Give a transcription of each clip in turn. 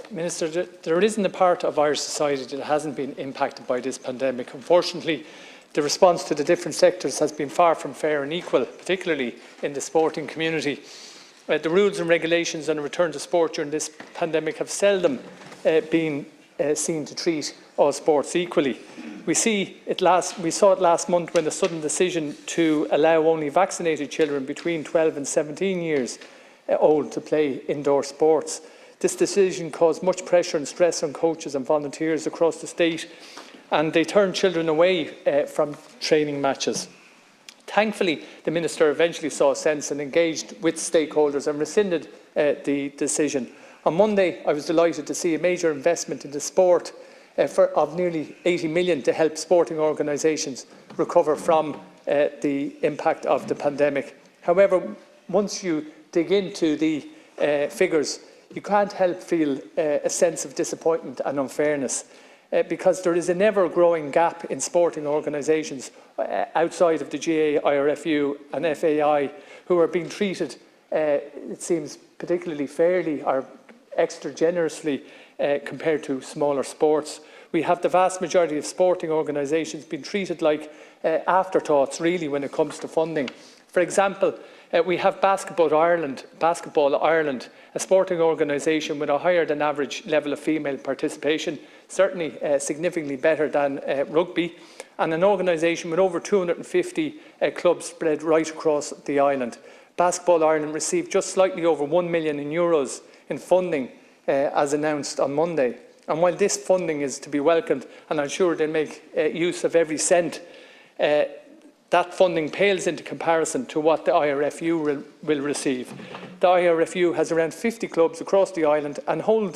Minister, there isn't a part of Irish society that hasn't been impacted by this pandemic. Unfortunately, the response to the different sectors has been far from fair and equal, particularly in the sporting community. The rules and regulations on a return to sport during this pandemic have seldom been seen to treat all sports equally. We saw it last month when the sudden decision to allow only vaccinated children between 12 and 17 years old to play indoor sports. This decision caused much pressure and stress on coaches and volunteers across the state, and they turned children away from training matches. Thankfully, the Minister eventually saw sense and engaged with stakeholders and rescinded the decision. On Monday, I was delighted to see a major investment into sport of nearly 80 million to help sporting organisations recover from the impact of the pandemic. However, once you dig into the figures, you can't help feel a sense of disappointment and unfairness because there is an ever-growing gap in sporting organisations outside of the GA, IRFU and FAI who are being treated, it seems, particularly fairly or extra generously compared to smaller sports. We have the vast majority of sporting organisations being treated like afterthoughts, really, when it comes to funding. For example, we have Basketball Ireland, a sporting organisation with a higher than average level of female participation, certainly significantly better than rugby, and an organisation with over 250 clubs spread right across the island. Basketball Ireland received just slightly over €1 million in funding as announced on Monday. And while this funding is to be welcomed, and I'm sure they'll make use of every cent, that funding pales into comparison to what the IRFU will receive. The IRFU has around 50 clubs across the island, and whole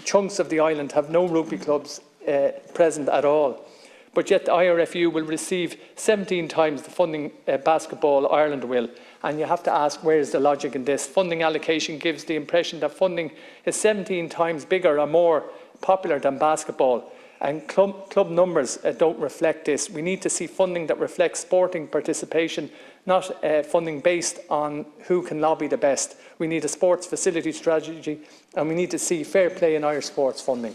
chunks of the island have no rugby clubs present at all. But yet the IRFU will receive 17 times the funding Basketball Ireland will. And you have to ask, where is the logic in this? Funding allocation gives the impression that funding is 17 times bigger or more popular than basketball. And club numbers don't reflect this. We need to see funding that reflects sporting participation, not funding based on who can lobby the best. We need a sports facility strategy, and we need to see fair play in Irish sports funding.